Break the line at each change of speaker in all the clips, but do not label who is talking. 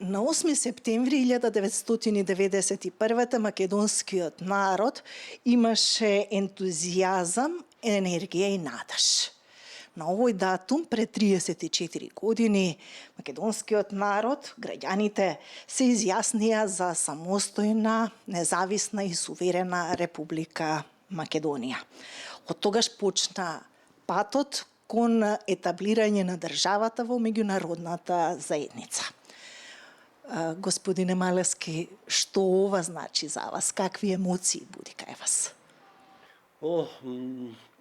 На 8 септември 1991 македонскиот народ имаше ентузијазам, енергија и надеж. На овој датум, пред 34 години, македонскиот народ, граѓаните, се изјаснија за самостојна, независна и суверена Република Македонија. Од тогаш почна патот кон етаблирање на државата во меѓународната заедница. Господине Малевски, што ова значи за вас? Какви емоции буди кај вас?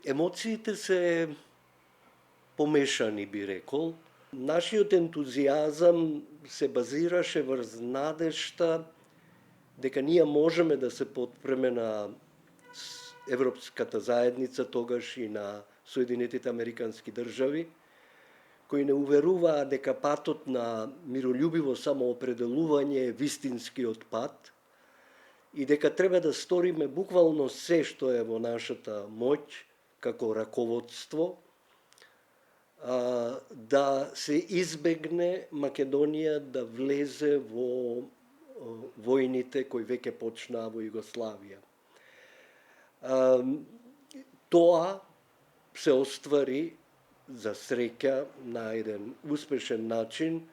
Емоциите се помешани, би рекол. Нашиот ентузијазам се базираше врз надежта дека ние можеме да се потпреме на Европската заедница, тогаш и на Соединетите Американски држави, кои не уверуваа дека патот на мирољубиво самоопределување е вистинскиот пат и дека треба да сториме буквално се што е во нашата моќ како раководство да се избегне Македонија да влезе во војните кои веќе почнаа во Југославија. Тоа се оствари за среќа на еден успешен начин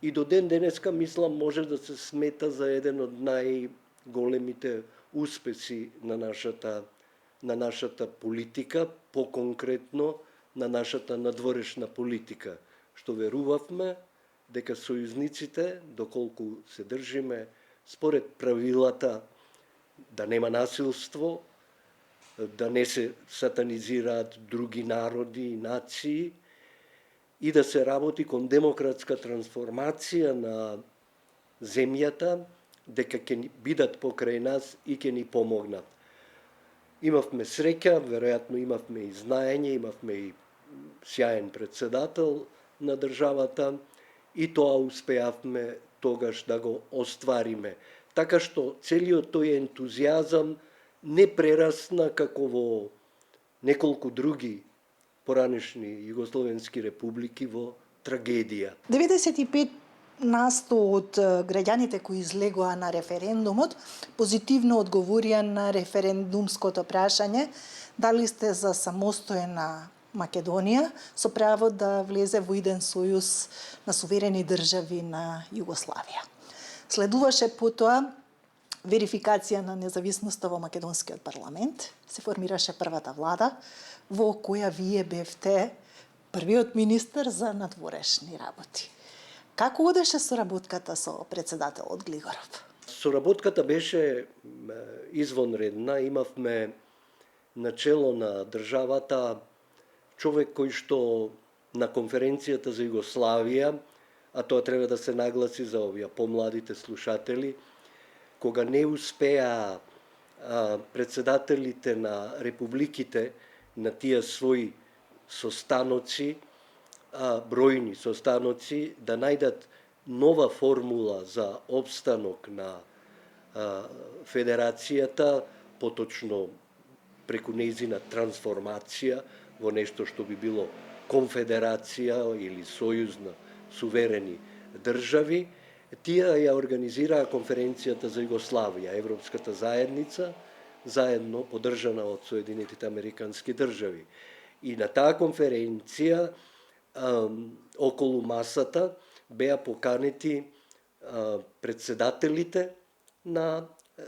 и до ден денеска мислам може да се смета за еден од најголемите успеси на нашата политика, поконкретно на нашата надворешна политика, што верувавме дека сојузниците, доколку се држиме според правилата да нема насилство, да не се сатанизираат други народи и нации и да се работи кон демократска трансформација на земјата, дека ќе бидат покрај нас и ќе ни помогнат. Имавме среќа, веројатно имавме и знаење, имавме и сјаен председател на државата и тоа успеавме тогаш да го оствариме. Така што целиот тој ентузијазам не прерасна како во неколку други поранешни југословенски републики во трагедија.
95% од граѓаните кои излегоа на референдумот позитивно одговорија на референдумското прашање дали сте за самостојна Македонија со право да влезе во иден сојуз на суверени држави на Југославија. Следуваше потоа верификација на независноста во македонскиот парламент, се формираше првата влада во која вие бевте првиот министер за надворешни работи. Како одеше соработката со председателот Глигоров?
Соработката беше извонредна. Имавме начело на државата човек кој што на конференцијата за Југославија, а тоа треба да се нагласи за овие помладите слушатели, кога не успеа председателите на републиките на тие своји состаноци, бројни состаноци, да најдат нова формула за опстанок на федерацијата, поточно преку нејзина трансформација во нешто што би било конфедерација или сојуз на суверени држави, тие ја организираа конференцијата за Југославија, Европската заедница, заедно поддржана од Соединетите Американски држави. И на таа конференција околу масата беа поканети председателите на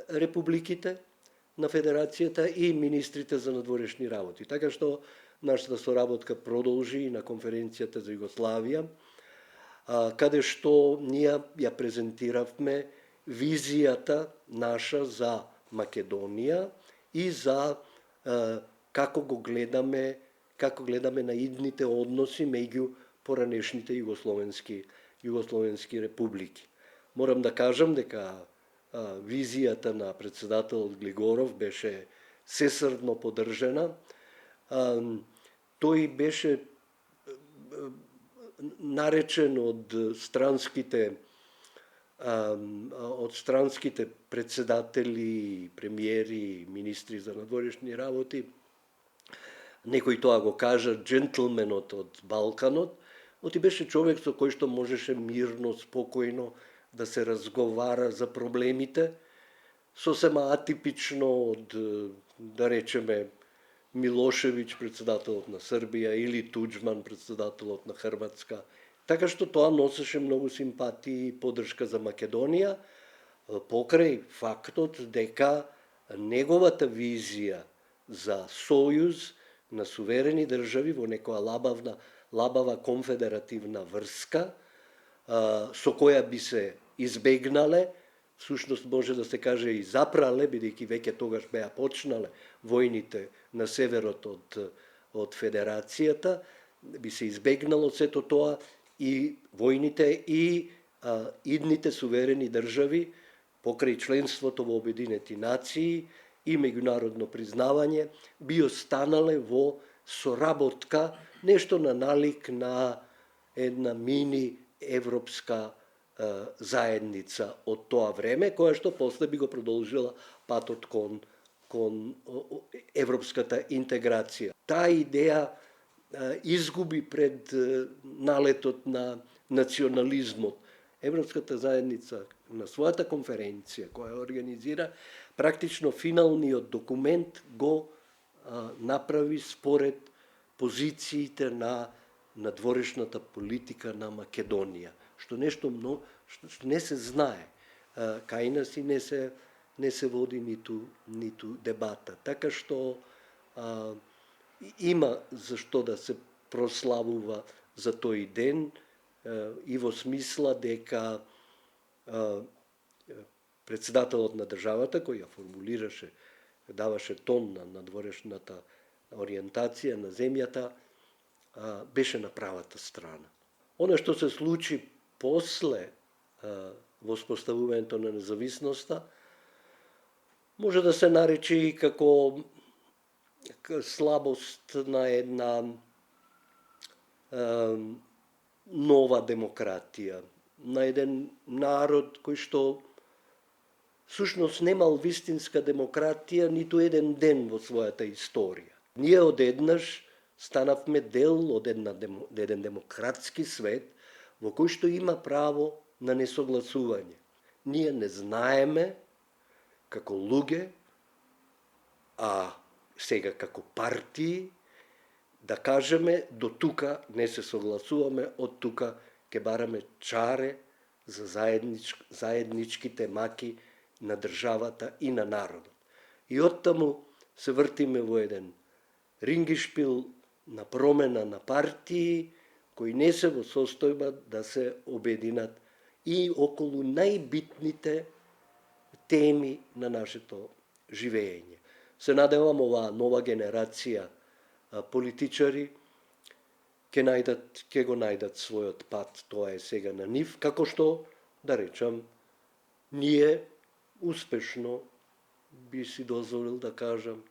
републиките на федерацијата и министрите за надворешни работи. Така што нашата соработка продолжи на конференцијата за Југославија, каде што ние ја презентиравме визијата наша за Македонија и за како гледаме на идните односи меѓу поранешните југословенски републики. Морам да кажам дека визијата на председателот Глигоров беше сесрдно поддржена. Тој беше наречен од странските председатели, премиери, министри за надворешни работи. Некој тоа го кажа джентлменот од Балканот, оти беше човек со кој што можеше мирно, спокојно да се разговара за проблемите, сосема атипично од, да речеме, Милошевиќ, председателот на Србија, или Туџман, председателот на Хрватска. Така што тоа носеше многу симпатии и поддршка за Македонија, покрај фактот дека неговата визија за сојуз на суверени држави во некоја лабава конфедеративна врска, со која би се избегнале, всушност може да се каже и запрале, бидејќи веќе тогаш беа почнале војните на северот од Федерацијата, би се избегнало сето тоа и војните и идните суверени држави покрај членството во Обединети нации и меѓународно признавање би останале во соработка, нешто на налик на една мини европска заедница од тоа време, која што после би го продолжила патот кон европската интеграција. Таа идеја изгуби пред налетот на национализмот. Европската заедница на својата конференција, која организира, практично финалниот документ го направи според позициите на надворешната политика на Македонија, што не се знае. Кај нас и не се води ниту дебата. Така што има зашто да се прославува за тој ден, и во смисла дека председателот на државата, кој ја формулираше, даваше тон на надворешната ориентација на земјата, беше на правата страна. Она што се случи после воспоставувањето на независноста може да се нарече и како слабост на една нова демократија, на еден народ кој што всушност немал вистинска демократија ниту еден ден во својата историја. Ние одеднаш станавме дел од еден демократски свет во кој што има право на несогласување. Ние не знаеме како луѓе, а сега како партии, да кажеме до тука не се согласуваме, од тука ќе бараме чаре за заедничките маки на државата и на народот. И оттаму се вртиме во еден рингишпил на промена на партии кои не се во состојба да се обединат и околу најбитните теми на нашето живење. Се надевам оваа нова генерација политичари ќе го најдат својот пат, тоа е сега на нив, како што, да речам, ние успешно, би си дозволил да кажам,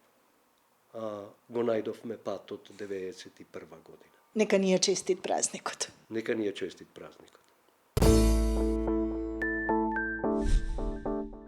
го најдовме патот 91 година.
Нека ни е честит празникот.
Нека ни е честит празникот.